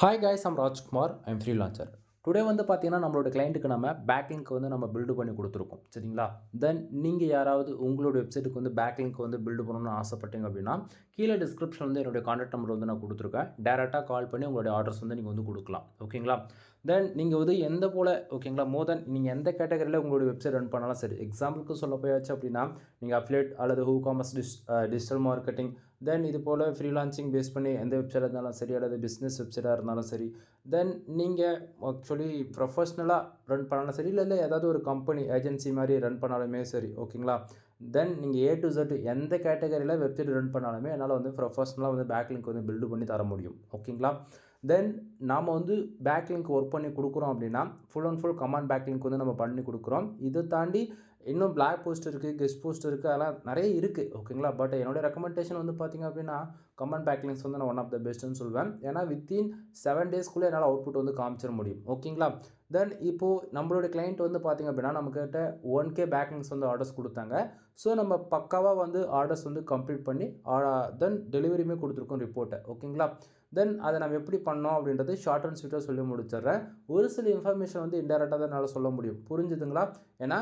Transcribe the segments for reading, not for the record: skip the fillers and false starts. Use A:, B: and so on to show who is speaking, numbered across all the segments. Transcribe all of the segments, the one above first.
A: Hi guys, I'm Rajkumar. I'm freelancer. Today வந்து பார்த்தீங்கன்னா, நம்மளோட கிளையண்ட்டுக்கு நம்ம பேக்லிங்க் வந்து நம்ம பில்டு பண்ணி கொடுத்துருக்கோம். சரிங்களா? தென் நீங்கள் யாராவது உங்களோட வெப்சைட்டுக்கு வந்து பேக்லிங்க் வந்து பில்டு பண்ணணும்னு ஆசைப்பட்டீங்க அப்படின்னா, கீழே டிஸ்கிரிப்ஷன் வந்து என்னுடைய கான்டாக்ட் நம்பர் வந்து நான் கொடுத்துருக்கேன். டேரெக்டாக கால் பண்ணி உங்களுடைய ஆர்டர்ஸ் வந்து நீங்கள் வந்து கொடுக்கலாம். ஓகேங்களா? தென் நீங்கள் வந்து எந்த போல் ஓகேங்களா மோர் தென் நீங்கள் எந்த கேட்டகரியில் உங்களுடைய வெப்சைட் ரன் பண்ணாலும் சரி. எக்ஸாம்பிளுக்கு சொல்ல போயாச்சு அப்படின்னா, நீங்கள் அஃபிலியேட் அல்லது WooCommerce டிஜிட்டல் மார்க்கெட்டிங் தென் இது போல் ஃப்ரீலான்சிங் பேஸ் பண்ணி எந்த வெப்சைட்டாக இருந்தாலும் சரி அல்லது பிஸ்னஸ் வெப்சைட்டாக இருந்தாலும் சரி. தென் நீங்கள் ஆக்சுவலி ப்ரொஃபஷ்னலாக ரன் பண்ணாலும் சரி இல்லை ஏதாவது ஒரு கம்பெனி ஏஜென்சி மாதிரி ரன் பண்ணாலுமே சரி. ஓகேங்களா? தென் நீங்கள் ஏ டு Z எந்த கேட்டகரியில் வெப்சைட் ரன் பண்ணாலுமே என்னால் வந்து ப்ரொஃபஷ்னலாக வந்து பேக்லிங்க் வந்து பில்டு பண்ணி தர முடியும். ஓகேங்களா? தென் நாம் வந்து பேக்லிங்க் ஒர்க் பண்ணி கொடுக்குறோம் அப்படின்னா full and full command backlink வந்து நம்ம பண்ணி கொடுக்குறோம். இதை தாண்டி இன்னும் பிளாக் போஸ்ட் இருக்குது, கெஸ்ட் போஸ்ட் இருக்குது, அதெல்லாம் நிறைய இருக்குது. ஓகேங்களா? பட் என்னோடய ரெக்கமெண்டேஷன் வந்து பார்த்திங்க அப்படின்னா கமெண்ட் பேக்லிங்க்ஸ் வந்து நான் ஒன் ஆஃப் த பெஸ்ட்டுன்னு சொல்வேன். ஏன்னா வித்தின் 7 டேஸ்க்குள்ளே என்னால் அவுட்புட் வந்து காமிச்சிட முடியும். ஓகேங்களா? தென் இப்போது நம்மளோட கிளைண்ட் வந்து பார்த்திங்க அப்படின்னா நம்மக்கிட்ட 1K பேக்லிங்க்ஸ் வந்து ஆர்டர்ஸ் கொடுத்தாங்க. ஸோ நம்ம பக்காவாக வந்து ஆர்டர்ஸ் வந்து கம்ப்ளீட் பண்ணி தென் டெலிவரியுமே கொடுத்துருக்கோம் ரிப்போர்ட்டை. ஓகேங்களா? தென் அதை நம்ம எப்படி பண்ணோம் அப்படின்றது ஷார்ட் அண்ட் ஸ்வீட்டாக சொல்லி முடிச்சிடுறேன். ஒரு சில இன்ஃபர்மேஷன் வந்து இன்டெரக்டாக தான் என்னால் சொல்ல முடியும். புரிஞ்சுதுங்களா? ஏன்னா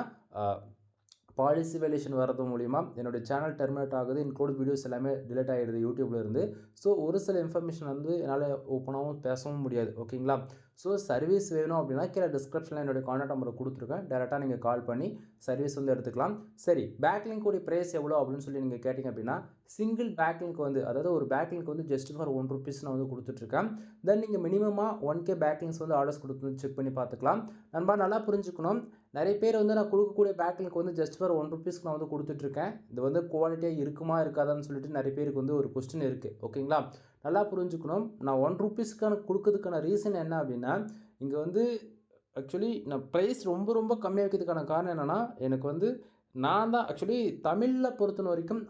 A: பாலிசி வேலியேஷன் வரது மூலிமா என்னுடைய சேனல் டெர்மினேட் ஆகுது. இன்க்ளூட் வீடியோஸ் எல்லாமே டிலீட் ஆகிடுது யூடியூப்ல இருந்து. ஸோ ஒரு சில இன்ஃபர்மேஷன் வந்து என்னால் ஓப்பனாகவும் பேசவும் முடியாது. ஓகேங்களா? ஸோ சர்வீஸ் வேணும் அப்படின்னா கீழே டிஸ்கிரிப்ஷனில் என்னுடைய கான்டாக்ட் நம்பரை கொடுத்துருக்கேன். டேரெக்டாக நீங்கள் கால் பண்ணி சர்வீஸ் வந்து எடுத்துக்கலாம். சரி, பேக்லிங்க் ப்ரைஸ் எவ்வளோ அப்படின்னு சொல்லி நீங்கள் கேட்டிங்க அப்படின்னா சிங்கிள் பேக்லிங்க் வந்து அதாவது ஒரு பேக்லிங்க் வந்து ஜஸ்ட் ஃபார் ₹1 நான் வந்து கொடுத்துட்ருக்கேன். தென் நீங்கள் மினிமமாக 1K பேக்லிங்க்ஸ் வந்து ஆர்டர்ஸ் கொடுத்து செக் பண்ணி பார்த்துக்கலாம். நண்பா நல்லா புரிஞ்சுக்கணும். நிறைய பேர் வந்து நான் கொடுக்கக்கூடிய பேக்லிங்க் வந்து ஜஸ்ட் ஃபார் ₹1 நான் வந்து கொடுத்துட்ருக்கேன். இது வந்து குவாலிட்டியாக இருக்குமா இருக்காதான்னு சொல்லிட்டு நிறைய பேருக்கு வந்து ஒரு கொஸ்டின் இருக்குது. ஓகேங்களா? நல்லா புரிஞ்சுக்கணும். நான் ₹1 கொடுக்கறதுக்கான ரீசன் என்ன அப்படின்னா, இங்கே வந்து ஆக்சுவலி நான் ப்ரைஸ் ரொம்ப ரொம்ப கம்மியாக வைக்கிறதுக்கான காரணம் என்னென்னா, எனக்கு வந்து நான் தான் ஆக்சுவலி தமிழில் பொறுத்த வரைக்கும்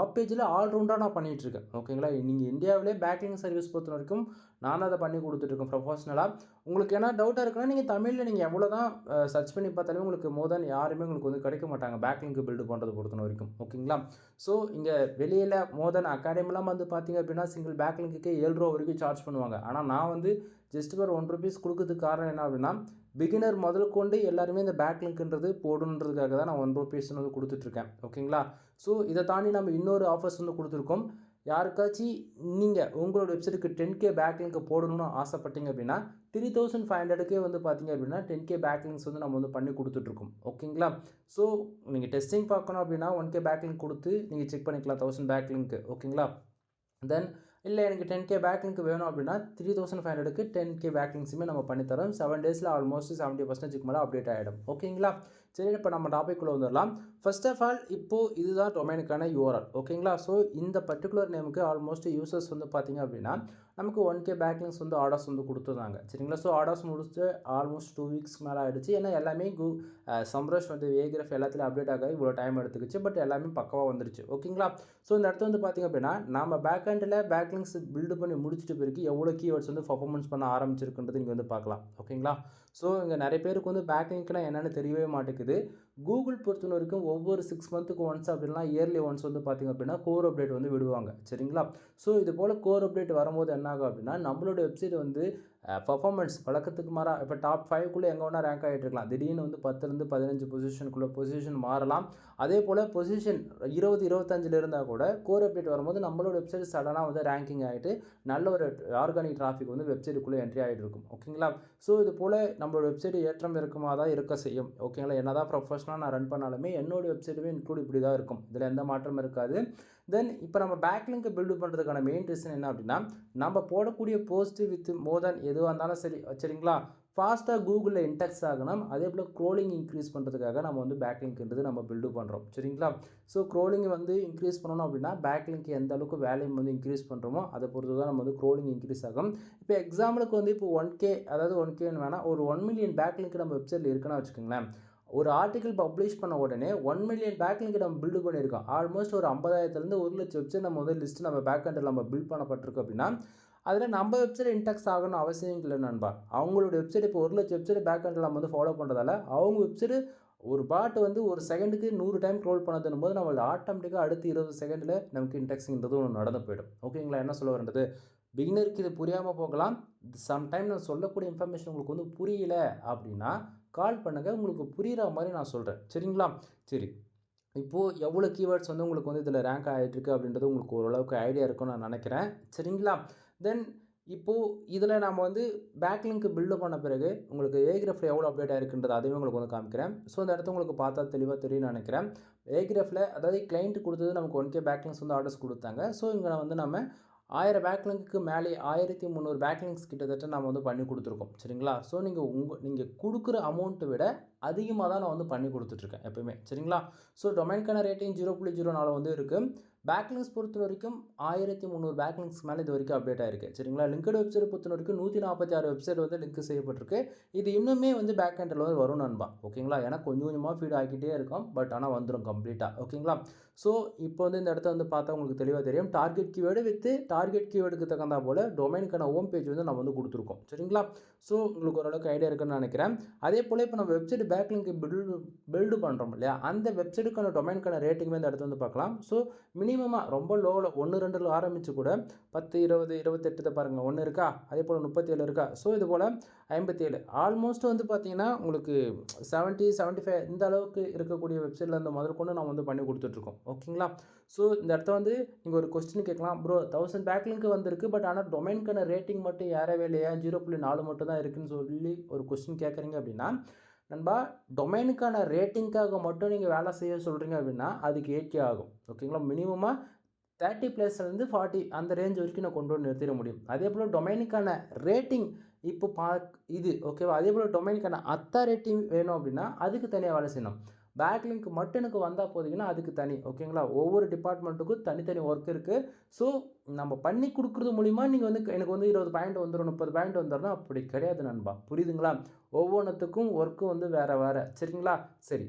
A: ஆப்பேஜில் ஆல்ரவுண்டாக நான் பண்ணிகிட்ருக்கேன். ஓகேங்களா? நீங்கள் இந்தியாவிலே பேக்லிங் சர்வீஸ் பொறுத்த வரைக்கும் நான் தான் அதை பண்ணி கொடுத்துட்ருக்கேன் ப்ரொஃபஷ்னலாக. உங்களுக்கு என்ன டவுட்டாக இருக்குன்னா நீங்கள் தமிழில் நீங்கள் எவ்வளோ தான் சர்ச் பண்ணி பார்த்தாலுமே உங்களுக்கு மோர் தென் யாருமே உங்களுக்கு வந்து கிடைக்க மாட்டாங்க பேக்லிங்க் பில்டு பண்ணுறது பொறுத்த வரைக்கும். ஓகேங்களா? ஸோ இங்கே வெளியில் மோர் தென் அகாடமிலாம் வந்து பார்த்தீங்க அப்படின்னா சிங்கிள் பேக்லிங்க்குக்கே ₹7 வரைக்கும் சார்ஜ் பண்ணுவாங்க. ஆனால் நான் வந்து ஜஸ்ட் ஃபார் ₹1 கொடுக்கறதுக்கு காரணம் என்ன அப்படின்னா, பிகினர் முதல் கொண்டு எல்லாருமே இந்த பேக்லிங்க்ன்றது போடணுன்றதுக்காக தான் நான் ₹1 வந்து கொடுத்துட்ருக்கேன். ஓகேங்களா? ஸோ இதை தாண்டி நம்ம இன்னொரு ஆஃபர்ஸ் வந்து கொடுத்துருக்கோம். யாருக்காச்சும் நீங்கள் உங்களோட வெப்சைட்டுக்கு 10K பேக்லிங்க் போடணும்னு ஆசைப்பட்டீங்க அப்படின்னா 3500க்கே வந்து பார்த்தீங்க அப்படின்னா 10K பேக்லிங்க்ஸ் வந்து நம்ம வந்து பண்ணி கொடுத்துட்ருக்கோம். ஓகேங்களா? ஸோ நீங்கள் டெஸ்டிங் பார்க்கணும் அப்படின்னா 1K பேக்லிங்க் கொடுத்து நீங்கள் செக் பண்ணிக்கலாம் 1000 பேக்லிங்க். ஓகேங்களா? தென் இல்லை எனக்கு 10K பேக்லிங்க் வேணும் அப்படின்னா 3500க்கு 10K பேக்லிங்க்ஸுமே நம்ம பண்ணித்தரோம். 7 டேஸில் ஆல்மோஸ்ட் 70% மேலே அப்டேட் ஆகிடும். ஓகேங்களா? சரி, இப்போ நம்ம டாபிக்குள்ளே வந்துடலாம். ஃபர்ஸ்ட் ஆஃப் ஆல் இப்போது இதுதான் டொமைனுக்கான URL. ஓகேங்களா? ஸோ இந்த பர்டிகுலர் நேமுக்கு ஆல்மோஸ்ட் யூசர்ஸ் வந்து பார்த்தீங்க அப்படின்னா நமக்கு 1K பேக்லிங்க்ஸ் வந்து ஆர்டர்ஸ் வந்து கொடுத்துருந்தாங்க. சரிங்களா? ஸோ ஆர்டர்ஸ் முடிச்சுட்டு ஆல்மோஸ்ட் 2 வீக்ஸ் மேலே ஆகிடுச்சு. ஏன்னா எல்லாமே சம்ரஷ் வந்து ஏகிரஃப் எல்லாத்துலேயும் அப்டேட் ஆக இவ்வளோ டைம் எடுத்துக்கிச்சு. பட் எல்லாமே பக்கவாக வந்துருச்சு. ஓகேங்களா? ஸோ இந்த இடத்துல வந்து பார்த்திங்க அப்படின்னா நம்ம பேக்எண்டில் பேக்லிங்க்ஸ் பில்டு பண்ணி முடிச்சிட்ட பிறகு எவ்வளோ கீவேர்ட்ஸ் வந்து பர்ஃபார்மன்ஸ் பண்ண ஆரம்பிச்சிருக்குன்றது நீங்கள் வந்து பார்க்கலாம். ஓகேங்களா? ஸோ இங்கே நிறைய பேருக்கு வந்து பேக்லிங்க்னா என்னென்னு தெரியவே மாட்டேங்குது. கூகுள் பொறுத்த வரைக்கும் ஒவ்வொரு 6 மந்த்துக்கு ஒன்ஸ் அப்படின்னா இயர்லி ஒன்ஸ் வந்து பார்த்திங்க அப்படின்னா கோர் அப்டேட் வந்து விடுவாங்க. சரிங்களா? ஸோ இது போல் கோர் அப்டேட் வரும்போது என்ன ஆகும் அப்படின்னா நம்மளோட வெப்சைட் வந்து பர்ஃபார்மன்ஸ் வழக்கத்துக்கு மாறாக இப்போ டாப் 5க்குள்ளே எங்கே வேணால் ரேங்க் ஆகிட்டு இருக்கலாம். திடீர்னு வந்து 10லேருந்து 15 பொசிஷன் மாறலாம். அதே போல் பொசிஷன் 20-25 இருந்தால் கூட கோர் அப்டேட் வரும்போது நம்மளோட வெப்சைட் சடனாக வந்து ரேங்கிங் ஆகிட்டு நல்ல ஒரு ஆர்கானிக் டிராஃபிக் வந்து வெப்சைட்டுக்குள்ளே என்ட்ரி ஆகிட்டு இருக்கும். ஓகேங்களா? ஸோ இது போல் நம்மளோட வெப்சைட் ஏற்றம் இறக்கமாக தான் இருக்க செய்யும். ஓகேங்களா? என்ன தான் ப்ரொஃபஷனலாக நான் ரன் பண்ணாலுமே என்னோடய வெப்சைட்டுமே இன்க்ளூட் இப்படி தான் இருக்கும். இதில் எந்த மாற்றமும் இருக்காது. தென் இப்போ நம்ம பேக்லிங்க் பில்டு பண்ணுறதுக்கான மெயின் ரீசன் என்ன அப்படின்னா நம்ம போடக்கூடிய போஸ்ட் வித் மோர் தென் எதுவாக இருந்தாலும் சரி. சரிங்களா? ஃபாஸ்ட்டாக கூகுளில் இன்டெக்ஸ் ஆகணும். அதே போல் க்ரோலிங் இன்க்ரீஸ் பண்ணுறதுக்காக நம்ம வந்து பேக்லிங்க்ன்றது நம்ம பில்டு பண்ணுறோம். சரிங்களா? ஸோ க்ரோலிங் வந்து இன்க்ரீஸ் பண்ணணும் அப்படின்னா பேக்லிங்க் எந்த அளவுக்கு வேல்யூம் வந்து இன்க்ரீஸ் பண்ணுறோமோ அதை பொறுத்து தான் நம்ம வந்து க்ரோலிங் இன்க்ரீஸ் ஆகும். இப்போ எக்ஸாம்பிளுக்கு வந்து இப்போ 1K அதாவது 1Kன்னு வேணால் ஒரு 1 மில்லியன் பேக்லிங்க் நம்ம வெப்சைட்டில் இருக்குன்னு வச்சுக்கோங்களேன். ஒரு ஆர்டிக்கல் பப்ளிஷ் பண்ண உடனே 1 மில்லியன் பேக்லிங்க் நம்ம பில்டு பண்ணியிருக்கோம். ஆல்மோஸ்ட் ஒரு 50,000லேருந்து 1,00,000 வெப்சைட் நம்ம வந்து லிஸ்ட் நம்ம பேக்எண்டில் நம்ம பில்ட் பண்ணப்பட்டிருக்கோம் அப்படின்னா அதில் நம்ம வெப்சைட் இன்டெக்ஸ் ஆகணும் அவசியம் இல்லை நண்பா. அவங்களோட வெப்சைட் இப்போ 1,00,000 வெப்சைட் பேக்எண்டில் நம்ம வந்து ஃபாலோ பண்ணுறதால அவங்க வெப்சைட் ஒரு பாட் வந்து ஒரு செகண்டுக்கு 100 டைம் க்ரோல் பண்ணதுன்னும் போது நம்ம ஆட்டோமேட்டிக்காக அடுத்து 20 செகண்டில் நமக்கு இன்டெக்ஸிங்கிறது ஒன்று நடந்து போயிடும். ஓகேங்களா? என்ன சொல்ல வரது பிகினருக்கு இது புரியாமல் போகலாம். சம்டைம் நான் சொல்லக்கூடிய இன்ஃபர்மேஷன் உங்களுக்கு வந்து புரியல அப்படின்னா கால் பண்ணுங்கள், உங்களுக்கு புரிகிற மாதிரி நான் சொல்கிறேன். சரிங்களா? சரி, இப்போது எவ்வளோ கீவேர்ட்ஸ் வந்து உங்களுக்கு வந்து இதில் ரேங்க் ஆகிட்டுருக்கு அப்படின்றது உங்களுக்கு ஓரளவுக்கு ஐடியா இருக்கும்னு நான் நினைக்கிறேன். சரிங்களா? தென் இப்போது இதில் நம்ம வந்து பேக்லிங்க் பில்டு பண்ண பிறகு உங்களுக்கு ஏகிராஃபில் எவ்வளோ அப்டேட் ஆகிருக்குன்றது அதையும் உங்களுக்கு வந்து காமிக்கிறேன். ஸோ இந்த இடத்த உங்களுக்கு பார்த்தா தெளிவாக தெரியும்னு நினைக்கிறேன். ஏகிராஃபில் அதாவது கிளைண்ட் கொடுத்தது நமக்கு 1K பேக்லிங்ஸ் வந்து ஆர்டர்ஸ் கொடுத்தாங்க. ஸோ இங்கே வந்து நம்ம 1000 பேக்லிங்க்கு மேலே 1300 பேக்லிங்ஸ் கிட்டத்தட்ட நம்ம வந்து பண்ணி கொடுத்துருக்கோம். சரிங்களா? ஸோ நீங்கள் கொடுக்குற அமௌண்ட்டை விட அதிகமாக தான் நான் வந்து பண்ணி கொடுத்துட்ருக்கேன் எப்போயுமே. சரிங்களா? ஸோ டொமைனுக்கான ரேட்டிங் 0.04 வந்து இருக்குது. பேக்லிங்ஸ் பொறுத்த வரைக்கும் 1300 பேக்லிங்ஸ் மேலே இது வரைக்கும் அப்டேட் ஆயிருக்கு. சரிங்களா? லிங்க்டு வெப்சைட் பொறுத்த வரைக்கும் 146 வெப்சைட் வந்து லிங்க் செய்யப்பட்டிருக்கு. இது இன்னுமே வந்து பேக் எண்டில் வந்து வரும் நண்பா. ஓகேங்களா? ஏன்னா கொஞ்சம் கொஞ்சமாக ஃபீட் ஆகிக்கிட்டே இருக்கும். பட் ஆனால் வந்துடும் கம்ப்ளீட்டாக. ஓகேங்களா? ஸோ இப்போ வந்து இந்த இடத்த வந்து பார்த்தா உங்களுக்கு தெளிவாக தெரியும். டார்கெட் கீவேர்டு வித் டார்கெட் கீவேர்டுக்கு தகுந்தா போல் டொமைனுக்கான ஹோம் பேஜ் வந்து நம்ம வந்து கொடுத்துருக்கோம். சரிங்களா? ஸோ உங்களுக்கு ஓரளவுக்கு ஐடியா இருக்குன்னு நினைக்கிறேன். அதே போல் இப்போ நம்ம வெப்சைட் பேக்லிங்க் பில்டு பண்ணுறோம் இல்லையா, அந்த வெப்சைட்டுக்கான டொமைனுக்கான ரேட்டிங்குமே இந்த இடத்த வந்து பார்க்கலாம். ஸோ மினிமமாக ரொம்ப லோவில் 1, 2 ஆரம்பித்து கூட 10, 20, 28 பாருங்கள் 1 இருக்கா, அதே போல் 37 இருக்கா. ஸோ இது போல் 57 ஆல்மோஸ்ட் வந்து பார்த்தீங்கன்னா உங்களுக்கு 70, 75 இந்த அளவுக்கு இருக்கக்கூடிய வெப்சைட்டில் இந்த முதல் கொண்டு நம்ம வந்து பண்ணி கொடுத்துட்ருக்கோம். ஓகேங்களா? ஸோ இந்த இடத்த வந்து நீங்கள் ஒரு கொஸ்டின் கேட்கலாம், ப்ரோ 1000 பேக்லிங்க் வந்திருக்கு, பட் ஆனால் டொமைனுக்கான ரேட்டிங் மட்டும் ஏறவே இல்லையா, 0.4 மட்டும் தான் இருக்குதுன்னு சொல்லி ஒரு கொஸ்டின் கேட்குறீங்க அப்படின்னா, நண்பா டொமைனுக்கான ரேட்டிங்காக மட்டும் நீங்கள் வேலை செய்ய சொல்கிறீங்க அப்படின்னா அதுக்கு 8K ஆகும். ஓகேங்களா? மினிமமாக 30+லேருந்து 40 அந்த ரேஞ்ச் வரைக்கும் நான் கொண்டு வந்து நிறுத்திட முடியும். அதே போல் டொமைனுக்கான ரேட்டிங் இப்போ இது ஓகேவா? அதே போல் டொமைனுக்கான அத்தாரிட்டி வேணும் அப்படின்னா அதுக்கு தனியாக வேலை செய்யணும். பேக்லிங்க் மட்டும் எனக்கு வந்தால் போதிங்கன்னா அதுக்கு தனி. ஓகேங்களா? ஒவ்வொரு டிபார்ட்மெண்ட்டுக்கும் தனித்தனி ஒர்க் இருக்குது. ஸோ நம்ம பண்ணி கொடுக்குறது மூலிமா நீங்கள் வந்து எனக்கு வந்து 20 பாயிண்ட் வந்துடும், 30 பாயிண்ட் வந்துடும்னா அப்படி கிடையாது நண்பா. புரியுதுங்களா? ஒவ்வொன்றுத்துக்கும் ஒர்க்கு வந்து வேறு வேறு. சரிங்களா? சரி,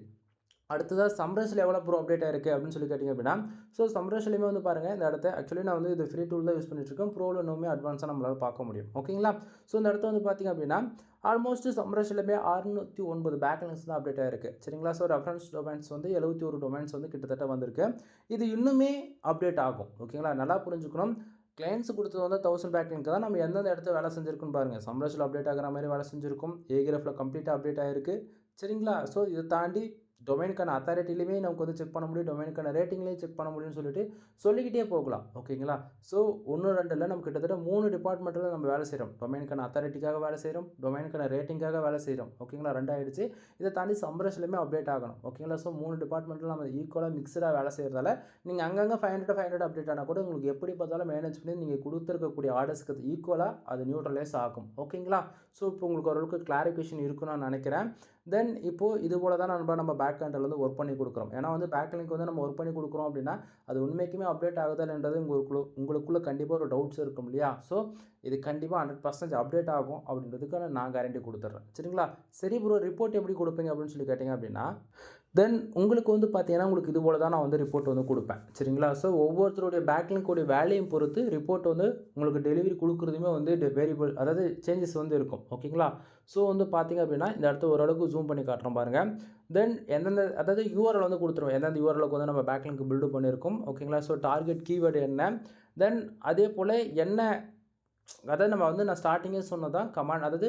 A: அடுத்ததாக சம்ரஸில் எவ்வளோ ப்ரோ அப்டேட் ஆயிருக்கு அப்படின்னு சொல்லி கேட்டிங்க அப்படின்னா, ஸோ சம்ரஸ்லையுமே வந்து பாருங்கள் இந்த இடத்த ஆக்சுவலி நான் வந்து இது ஃப்ரீ டூல் தான் யூஸ் பண்ணிட்டுருக்கேன். ப்ரோவில் இன்னுமே அட்வான்ஸாக நம்மளால் பார்க்க முடியும். ஓகேங்களா? ஸோ இந்த இடத்த வந்து பார்த்திங்க அப்படின்னா ஆல்மோஸ்ட் சம்ரஸ்லையுமே 609 பேக்லிங்ஸ் தான் அப்டேட் ஆயிருக்கு. சரிங்களா? ஸோ ரெஃபரன்ஸ் டொமைன்ஸ் வந்து 71 டொமைன்ஸ் வந்து கிட்டத்தட்ட வந்திருக்கு. இது இன்னுமே அப்டேட் ஆகும். ஓகேங்களா? நல்லா புரிஞ்சுக்கணும். கிளைண்ட்ஸ் கொடுத்தது வந்து 1000 பேக்லிங்க்கு தான். நம்ம எந்தெந்த இடத்துல வேலை செஞ்சுருக்குன்னு பாருங்கள். சம்ரஸில் அப்டேட் ஆகிற மாதிரி வேலை செஞ்சுருக்கும். ஏகிராஃபில் கம்ப்ளீட்டாக அப்டேட் ஆகிருக்கு. சரிங்களா? ஸோ இதை தாண்டி டொமைனுக்கான அத்தாரிட்டிலையுமே நமக்கு வந்து செக் பண்ண முடியும், டொமைனுக்கான ரேட்டிங்லேயும் செக் பண்ண முடியும்னு சொல்லிக்கிட்டே போகலாம். ஓகேங்களா? ஸோ 1, 2 இல்லை, நம்ம கிட்டத்தட்ட 3 டிபார்ட்மெண்ட்டில் நம்ம வேலை செய்கிறோம். டொமைனுக்கான அத்தாரிட்டிக்காக வேலை செய்கிறோம், டொமைனுக்கான ரேட்டிங்காக வேலை செய்கிறோம். ஓகேங்களா? 2 ஆகிடுச்சு. இதை தாண்டி சம்ரஸ்லையுமே அப்டேட் ஆகணும். ஓகேங்களா? ஸோ 3 டிபார்ட்மெண்ட்டில் நம்ம ஈக்குவலாக மிக்சடாக வேலை செய்கிறதால நீங்கள் அங்கங்கே 500 அப்டேட் ஆனால் கூட உங்களுக்கு எப்படி பார்த்தாலும் மேனேஜ் பண்ணி நீங்கள் கொடுத்துருக்கக்கூடிய ஆர்டர்ஸ்க்கு ஈக்குவலாக அது நியூட்ரலைஸ் ஆகும். ஓகேங்களா? ஸோ இப்போ உங்களுக்கு ஓரளவுக்கு கிளாரிஃபிகேஷன் இருக்குன்னு நான் நினைக்கிறேன். தென் இப்போது இது போல் தான் நம்ம பேக் எண்டில் வந்து ஒர்க் பண்ணி கொடுக்குறோம். ஏன்னா வந்து பேக்லிங்க் வந்து நம்ம ஒர்க் பண்ணி கொடுக்குறோம் அப்படின்னா அது உண்மைக்குமே அப்டேட் ஆகுதான்ன்றது உங்களுக்குள்ளே கண்டிப்பாக ஒரு டவுட்ஸ் இருக்கும் இல்லையா? ஸோ இது கண்டிப்பாக 100% அப்டேட் ஆகும் அப்படின்றதுக்கு நான் கேரண்டி கொடுத்துட்றேன். சரிங்களா? சரி ப்ரோ, ரிப்போர்ட் எப்படி கொடுப்பீங்க அப்படின்னு சொல்லி கேட்டிங்க அப்படின்னா, தென் உங்களுக்கு வந்து பார்த்தீங்கன்னா உங்களுக்கு இது போல் தான் நான் வந்து ரிப்போர்ட் வந்து கொடுப்பேன். சரிங்களா? ஸோ ஒவ்வொருத்தருடைய பேக்லிங்கோடைய வேலையும் பொறுத்து ரிப்போர்ட் வந்து உங்களுக்கு டெலிவரி கொடுக்குறதுமே வந்து வேரியபிள், அதாவது சேஞ்சஸ் வந்து இருக்கும். ஓகேங்களா? ஸோ வந்து பார்த்திங்க அப்படின்னா இந்த இடத்த ஓரளவுக்கு ஜூம் பண்ணி காட்டுறோம் பாருங்கள். தென் எந்தெந்த அதாவது யூஆர்எல் வந்து கொடுத்துருவோம், எந்தெந்த யூஆர்எலுக்கு வந்து நம்ம பேக்லிங்க் பில்டு பண்ணியிருக்கோம். ஓகேங்களா? ஸோ டார்கெட் கீவேர்டு என்ன, தென் அதே போல் என்ன, அதாவது நம்ம வந்து நான் ஸ்டார்டிங்கே சொன்னதான் கமாண்ட், அதாவது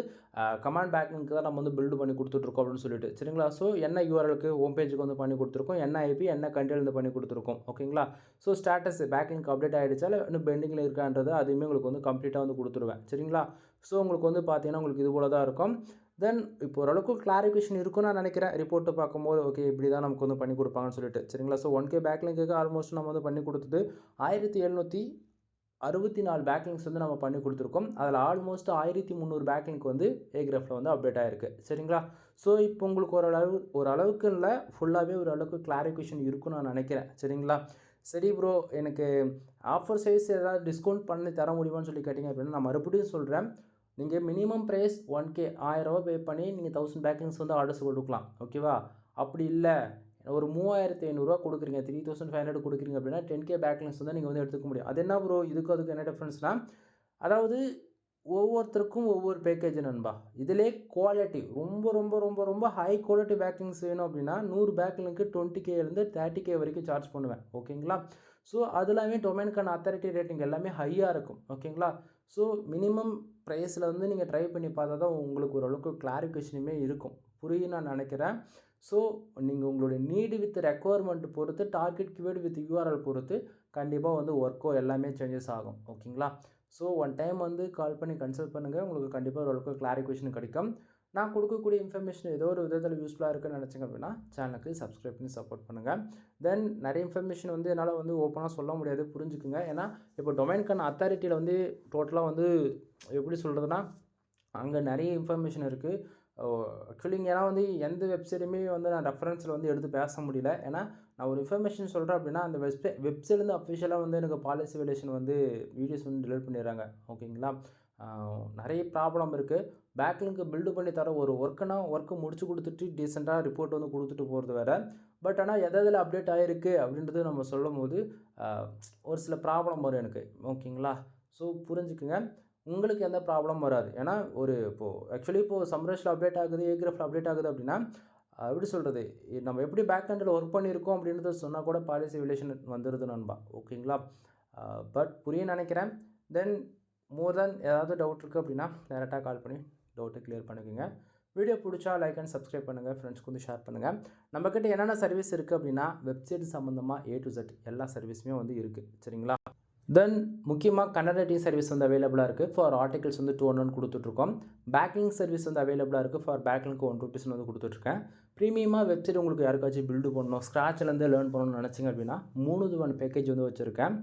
A: கமாண்ட் பேக்லிங்க்கு தான் நம்ம வந்து பில்டு பண்ணி கொடுத்துட்ருக்கோம் அப்படின்னு சொல்லிட்டு. சரிங்களா? ஸோ என்ன யூஆர்எலுக்கு ஹோம் பேஜுக்கு வந்து பண்ணி கொடுத்துருக்கோம், என்ன ஐபி என்ன கண்ட்ரிலேருந்து பண்ணி கொடுத்துருக்கோம். ஓகேங்களா? ஸோ ஸ்டேட்டஸ் பேக்லிங்க் அப்டேட் ஆகிடுச்சா இல்லை இன்னும் பெண்டிங்கில் இருக்கான்றது அதுவுமே உங்களுக்கு வந்து கம்ப்ளீட்டாக வந்து கொடுத்துருவேன். சரிங்களா? ஸோ உங்களுக்கு வந்து பார்த்தீங்கன்னா உங்களுக்கு இது போல தான் இருக்கும். தென் இப்போ ஓரளவுக்கு கிளாரிஃபிகேஷன் இருக்குன்னு நான் நினைக்கிறேன். ரிப்போர்ட்டு பார்க்கும்போது ஓகே இப்படி தான் நமக்கு வந்து பண்ணி கொடுப்பாங்கன்னு சொல்லிட்டு. சரிங்களா? ஸோ 1K பேக்லிங்க்கு ஆல்மோஸ்ட் நம்ம வந்து பண்ணி கொடுத்தது 1764 பேக்லிங்ஸ் வந்து நம்ம பண்ணி கொடுத்துருக்கோம். அதில் ஆல்மோஸ்ட் 1300 பேக்லிங்க் வந்து ஏகிராஃபில் வந்து அப்டேட் ஆகிருக்கு. சரிங்களா? ஸோ இப்போ உங்களுக்கு ஓரளவுக்கு இல்லை, ஃபுல்லாகவே ஓரளவுக்கு கிளாரிஃபிகேஷன் இருக்குன்னு நான் நினைக்கிறேன். சரிங்களா? சரி ப்ரோ, எனக்கு ஆஃபர் சைஸ் ஏதாவது டிஸ்கவுண்ட் பண்ணி தர முடியுமான்னு சொல்லி கேட்டிங்க அப்படின்னா நான் மறுபடியும் சொல்கிறேன். நீங்கள் மினிமம் ப்ரைஸ் 1K 1000 பே பண்ணி நீங்கள் 1000 பேக்லிங்ஸ் வந்து ஆர்டர்ஸ் கொடுக்கலாம். ஓகேவா? அப்படி இல்லை ஒரு 3500 கொடுக்குறீங்க, 3500 கொடுக்குறீங்க அப்படின்னா 10K பேக்லிங்ஸ் வந்து நீங்கள் வந்து எடுத்துக்க முடியும். அது என்ன ப்ரோ இதுக்கும் அதுக்கு என்ன டிஃப்ரென்ஸ்னால், அதாவது ஒவ்வொருத்தருக்கும் ஒவ்வொரு பேக்கேஜ் நண்பா. இதிலே குவாலிட்டி ரொம்ப ரொம்ப ரொம்ப ரொம்ப ஹை குவாலிட்டி பேக்லிங்ஸ் வேணும் அப்படின்னா 100 பேக்லிங்க்கு 20Kலேருந்து 30K வரைக்கும் சார்ஜ் பண்ணுவேன். ஓகேங்களா? ஸோ அது எல்லாமே டொமைனுக்கான அத்தாரிட்டி ரேட்டிங் எல்லாமே ஹையாக இருக்கும். ஓகேங்களா? ஸோ மினிமம் ப்ரைஸில் வந்து நீங்கள் ட்ரை பண்ணி பார்த்தா தான் உங்களுக்கு ஓரளவுக்கு கிளாரிஃபிகேஷனுமே இருக்கும். புரியும் நான் நினைக்கிறேன். ஸோ நீங்கள் உங்களுடைய நீடு வித் ரெக்வயர்மெண்ட் பொறுத்து, டார்கெட் கீவேர்டு வித் யூஆர்எல் பொறுத்து கண்டிப்பாக வந்து ஒர்க்கோ எல்லாமே சேஞ்சஸ் ஆகும். ஓகேங்களா? ஸோ ஒன் டைம் வந்து கால் பண்ணி கன்சல்ட் பண்ணுங்கள். உங்களுக்கு கண்டிப்பாக ஓரளவுக்கு கிளாரிஃபிகேஷன் கிடைக்கும். நான் கொடுக்கக்கூடிய இன்ஃபர்மேஷன் ஏதோ ஒரு விதத்தில் யூஸ்ஃபுல்லாக இருக்குன்னு நினச்சிங்க அப்படின்னா சேனலுக்கு சப்ஸ்கிரைப் பண்ணி சப்போர்ட் பண்ணுங்கள். தென் நிறைய இன்ஃபர்மேஷன் வந்து என்னால் வந்து ஓப்பனாக சொல்ல முடியாது, புரிஞ்சுக்குங்க. ஏன்னா இப்போ டொமைன்கான அத்தாரிட்டியில் வந்து டோட்டலாக வந்து எப்படி சொல்கிறதுனா அங்கே நிறைய இன்ஃபர்மேஷன் இருக்குது. ஆக்சுவலி ஏன்னா வந்து எந்த வெப்சைட்டுமே வந்து நான் ரெஃபரன்ஸில் வந்து எடுத்து பேச முடியல. ஏன்னா நான் ஒரு இன்ஃபர்மேஷன் சொல்கிறேன் அப்படின்னா அந்த வெப்சைட்லேருந்து அஃபிஷியலாக வந்து எனக்கு பாலிசி விலேஷன் வந்து வீடியோஸ் வந்து டிலீட் பண்ணிடுறாங்க. ஓகேங்களா? நிறைய ப்ராப்ளம் இருக்குது. பேக்லிங்க்கு பில்டு பண்ணி தர ஒரு ஒர்க்கு முடிச்சு கொடுத்துட்டு டீசெண்டாக ரிப்போர்ட் வந்து கொடுத்துட்டு போகிறது வேறு. பட் ஆனால் எதில் அப்டேட் ஆகிருக்கு அப்படின்றது நம்ம சொல்லும் போது ஒரு சில ப்ராப்ளம் வரும் எனக்கு. ஓகேங்களா? ஸோ புரிஞ்சுக்குங்க. உங்களுக்கு எந்த ப்ராப்ளம் வராது. ஏன்னா இப்போது சம்ரஷில் அப்டேட் ஆகுது, ஏக்ராஃபில் அப்டேட் ஆகுது அப்படின்னா எப்படி சொல்கிறது, நம்ம எப்படி பேக் எண்டில் ஒர்க் பண்ணியிருக்கோம் அப்படின்றத சொன்னால் கூட பாலிசி விலேஷன் வந்துடுது நண்பா. ஓகேங்களா? பட் புரிய நினைக்கிறேன். தென் ஏதாவது டவுட் இருக்குது அப்படின்னா டேரெக்டாக கால் பண்ணி டவுட்டை கிளியர் பண்ணிக்கோங்க. வீடியோ பிடிச்சா லைக் அண்ட் சப்ஸ்கிரைப் பண்ணுங்கள், ஃப்ரெண்ட்ஸ்க்கு வந்து ஷேர் பண்ணுங்கள். நம்மக்கிட்ட என்னென்ன சர்வீஸ் இருக்குது அப்படின்னா வெப்சைட் சம்மந்தமாக A to Z எல்லா சர்வீஸுமே வந்து இருக்குது. சரிங்களா? தென் முக்கியமாக கன்னட ரைட்டிங் சர்வீஸ் வந்து அவைலபிளாக இருக்குது. ஃபார் ஆர்டிகல்ஸ் வந்து 200 கொடுத்துட்ருக்கோம். பேக்லிங்க் சர்வீஸ் வந்து அவைலபிளாக இருக்குது. ஃபார் பேக்லிங்க்கு 1 rupees வந்து கொடுத்துட்ருக்கேன். ப்ரீமியமாக வெப்சைட் உங்களுக்கு யாருக்காச்சும் பில்டு பண்ணணும், ஸ்க்ராட்ச்லேருந்து லேர்ன் பண்ணணும்னு நினச்சிங்க அப்படின்னா 3 பேக்கேஜ் வந்து வச்சுருக்கேன்.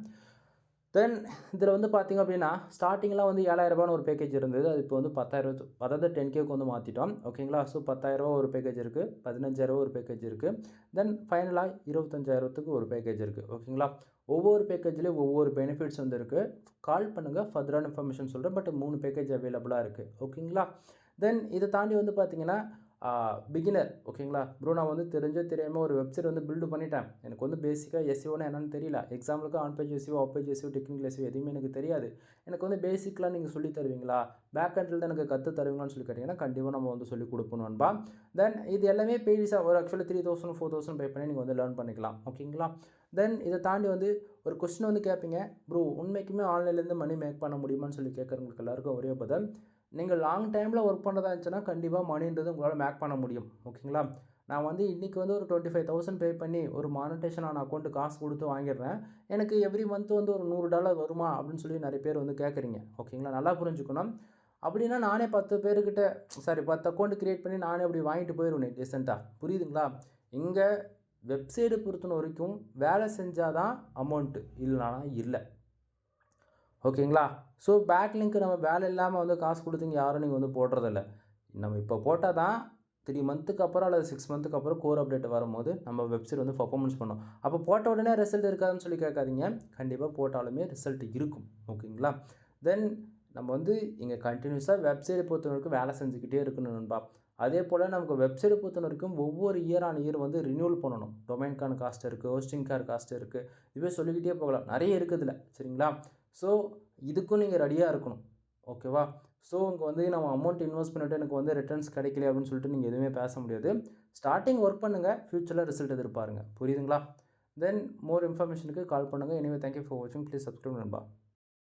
A: தென் இதில் வந்து பார்த்திங்க அப்படின்னா ஸ்டார்டிங்லாம் வந்து 7,000 ஒரு பேக்கேஜ் இருந்தது. அது இப்போ வந்து 10,000 அதாவது 10Kக்கு வந்து மாற்றிட்டோம். ஓகேங்களா? ஸோ 10,000 ஒரு பேக்கேஜ் இருக்குது, 15,000 ஒரு பேக்கேஜ் இருக்குது. தென் ஃபைனலாக 25,000க்கு ஒரு பேக்கேஜ் இருக்குது. ஓகேங்களா? ஒவ்வொரு பேக்கேஜ்லேயும் ஒவ்வொரு பெனிஃபிட்ஸ் வந்து இருக்குது. கால் பண்ணுங்கள், ஃபர்தரான இன்ஃபர்மேஷன் சொல்கிறேன். பட் 3 பேக்கேஜ் அவைலபிளாக இருக்குது. ஓகேங்களா? தென் இதை தாண்டி வந்து பார்த்திங்கன்னா பிகினர். ஓகேங்களா? ப்ரோ நான் வந்து தெரியாமல் ஒரு வெப்சைட் வந்து பில்டு பண்ணிட்டேன். எனக்கு வந்து பேசிக்காக எஸ்இஓனா என்னென்னு தெரியல. எக்ஸாம்பிளுக்கு on page SEO, off page SEO, technical SEO எதுவுமே எனக்கு தெரியாது. எனக்கு வந்து பேசிக்லாம் நீங்கள் சொல்லி தருவீங்களா, பேக் எண்டில் தான் எனக்கு கற்று தருவீங்களான்னு சொல்லி கேட்டிங்கன்னா கண்டிப்பாக நம்ம வந்து சொல்லி கொடுப்போம்ன்பா. தென் இது எல்லாமே பெய்டிஸாக ஒரு ஆக்சுவலி 3,000 4,000 பே பண்ணி நீங்கள் வந்து லேர்ன் பண்ணிக்கலாம். ஓகேங்களா? தென் இதை தாண்டி வந்து ஒரு கொஸ்டின் வந்து கேட்பீங்க, ப்ரோ உண்மைக்குமே ஆன்லைன்லேருந்து மணி மேக் பண்ண முடியுமான்னு சொல்லி கேட்குறவங்களுக்கு எல்லாருக்கும் ஒரே பதில், நீங்கள் லாங் டைமில் ஒர்க் பண்ணுறதா இருந்துச்சுன்னா கண்டிப்பாக மணின்றது உங்களால் மேக் பண்ண முடியும். ஓகேங்களா? நான் வந்து இன்றைக்கி வந்து ஒரு 25,000 பே பண்ணி ஒரு மானிட்டேஷன் ஆன அக்கௌண்ட்டு காசு கொடுத்து வாங்கிடுறேன். எனக்கு எவ்ரி மந்த் வந்து ஒரு $100 வருமா அப்படின்னு சொல்லி நிறைய பேர் வந்து கேட்குறீங்க. ஓகேங்களா? நல்லா புரிஞ்சுக்கணும். அப்படின்னா நானே 10 அக்கௌண்ட் க்ரியேட் பண்ணி நானே அப்படி வாங்கிட்டு போயிடுவேன் டீசெண்டாக. புரியுதுங்களா? இங்கே வெப்சைட்டை பொறுத்தன வரைக்கும் வேலை செஞ்சால் தான் அமௌண்ட்டு, இல்லைனா இல்லை. ஓகேங்களா? ஸோ பேக்லிங்க்கு நம்ம வேலை இல்லாமல் வந்து காசு கொடுத்தீங்க யாரும் நீங்கள் வந்து போடுறதில்ல. நம்ம இப்போ போட்டால் தான் 3 மந்த்துக்கு அப்புறம் அல்லது 6 மந்த்துக்கு அப்புறம் கோர் அப்டேட் வரும்போது நம்ம வெப்சைட் வந்து பர்ஃபார்மன்ஸ் பண்ணும். அப்போ போட்ட உடனே ரிசல்ட் இருக்காதுன்னு சொல்லி கேட்காதீங்க. கண்டிப்பாக போட்டாலுமே ரிசல்ட் இருக்கும். ஓகேங்களா? தென் நம்ம வந்து இங்கே கண்டினியூஸாக வெப்சைட்டை பொறுத்த வரைக்கும் வேலை செஞ்சுக்கிட்டே இருக்கணும் நண்பா. அதே போல் நமக்கு வெப்சைட்டை பொறுத்த வரைக்கும் ஒவ்வொரு இயர் ஆன் இயர் வந்து ரினியூவல் பண்ணணும். டொமைன்கான காஸ்ட் இருக்குது, ஹோஸ்டிங் காஸ்ட் இருக்குது. இதுவே சொல்லிக்கிட்டே போகலாம், நிறைய இருக்குதுல. சரிங்களா? ஸோ இதுக்கும் நீங்கள் ரெடியாக இருக்கணும். ஓகேவா? ஸோ இங்கே வந்து நம்ம அமௌண்ட் இன்வெஸ்ட் பண்ணிவிட்டு எனக்கு வந்து ரிட்டர்ன்ஸ் கிடைக்கல அப்படின்னு சொல்லிட்டு நீங்கள் எதுவுமே பேச முடியாது. ஸ்டார்டிங் ஒர்க் பண்ணுங்கள், ஃப்யூச்சரில் ரிசல்ட் எதிர்பாருங்க. புரியுதுங்களா? தென் மோர் இன்ஃபர்மேஷனுக்கு கால் பண்ணுங்கள். எனிவே தேங்க்யூ ஃபார் வாட்சிங். ப்ளீஸ் சப்ஸ்கிரைப் நண்பா.